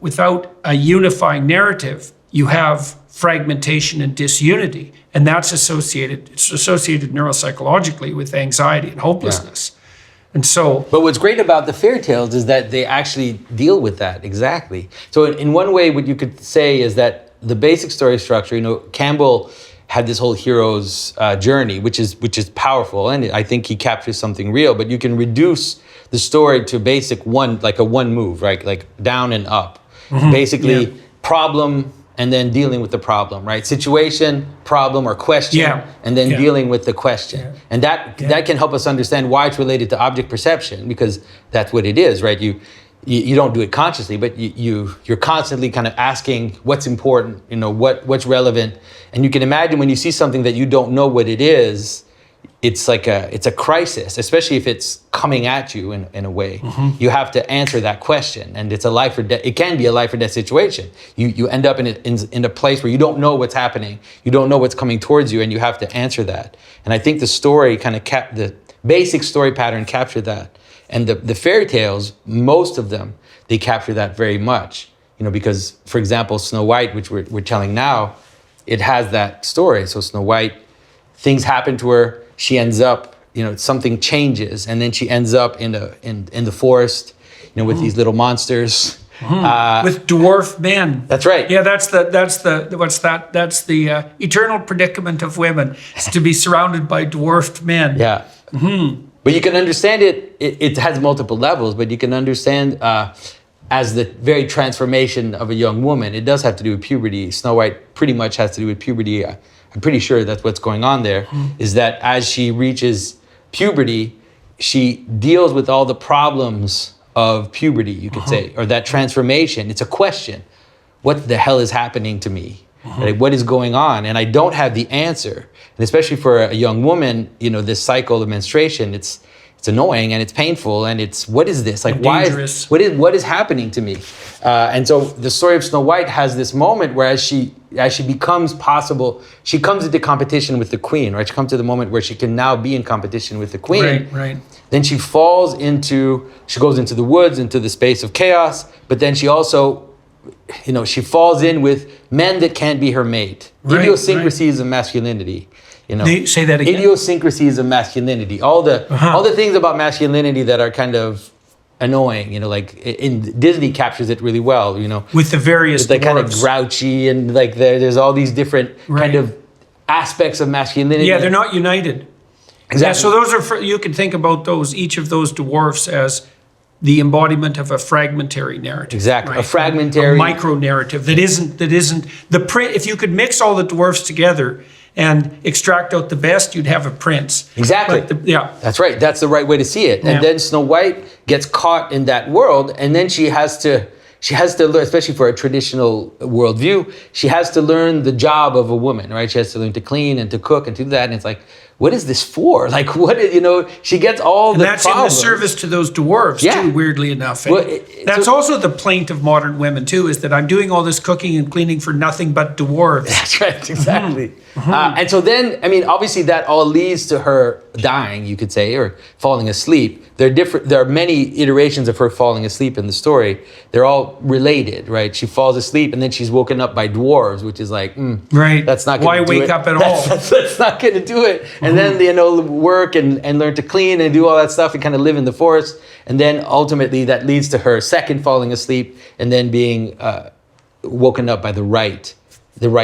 without a unifying narrative, you have fragmentation and disunity, and that's associated neuropsychologically with anxiety and hopelessness. And so, but what's great about the fairy tales is that they actually deal with that exactly. So in one way, what you could say is that the basic story structure, Campbell had this whole hero's journey, which is powerful, and I think he captures something real. But you can reduce the story to basic one move, right? Like down and up. Basically, problem and then dealing with the problem, right? Situation, problem, or question, and then dealing with the question. And that can help us understand why it's related to object perception, because that's what it is, right? You don't do it consciously, but you're constantly kind of asking what's important, what's relevant. And you can imagine when you see something that you don't know what it is, it's a crisis, especially if it's coming at you in a way. You have to answer that question, and it's a life or death. It can be a life or death situation. You end up in a place where you don't know what's happening, you don't know what's coming towards you, and you have to answer that. And I think the story the basic story pattern captured that, and the fairy tales, most of them, they capture that very much. Because, for example, Snow White, which we're telling now, it has that story. So Snow White, things happen to her. She ends up, something changes, and then she ends up in the forest, with these little monsters, with dwarf men. That's right. Yeah, that's the eternal predicament of women, is to be surrounded by dwarfed men. Yeah. But you can understand it. It has multiple levels, but you can understand as the very transformation of a young woman. It does have to do with puberty. Snow White pretty much has to do with puberty. I'm pretty sure that's what's going on there, is that as she reaches puberty, she deals with all the problems of puberty, you could say, or that transformation. It's a question. What the hell is happening to me? Like, what is going on? And I don't have the answer. And especially for a young woman, this cycle of menstruation, it's annoying and it's painful, and what is this? Like, why what is happening to me? And so the story of Snow White has this moment where as she becomes possible, she comes into competition with the queen, right? She comes to the moment where she can now be in competition with the queen. Right. Then she goes into the woods, into the space of chaos, but then she also, she falls in with men that can't be her mate. Idiosyncrasies of masculinity. Say that again. Idiosyncrasies of masculinity. All the things about masculinity that are kind of annoying, like in Disney captures it really well, with the various dwarves. Kind of grouchy, and like there's all these different kind of aspects of masculinity. Yeah, they're not united. Exactly. Yeah, so those are, you can think about each of those dwarfs as the embodiment of a fragmentary narrative. Exactly, right? a fragmentary, a micro narrative that isn't the print. If you could mix all the dwarfs together and extract out the best, you'd have a prince. Exactly. That's right. That's the right way to see it. And then Snow White gets caught in that world, and then she has to learn, especially for a traditional worldview, she has to learn the job of a woman, right? She has to learn to clean and to cook and to do that. And it's like, what is this for? Like, she gets all the problems. And that's in the service to those dwarves, too, weirdly enough. That's also the plaint of modern women, too, is that I'm doing all this cooking and cleaning for nothing but dwarves. That's right, exactly. And so then, obviously that all leads to her dying, you could say, or falling asleep. There are many iterations of her falling asleep in the story. They're all related, right? She falls asleep and then she's woken up by dwarves, which is like, right. That's not going to do it. Why wake up at all? That's not going to do it. And then, work and learn to clean and do all that stuff and kind of live in the forest. And then ultimately that leads to her second falling asleep and then being woken up by the right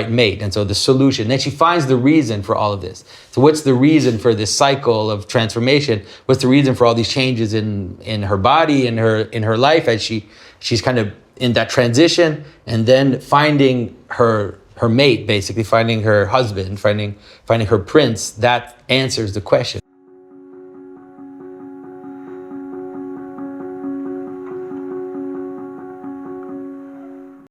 mate. And so the solution, then she finds the reason for all of this. So what's the reason for this cycle of transformation? What's the reason for all these changes in her body, in her life, as she's kind of in that transition, and then finding her mate, basically finding her husband, finding her prince, that answers the question.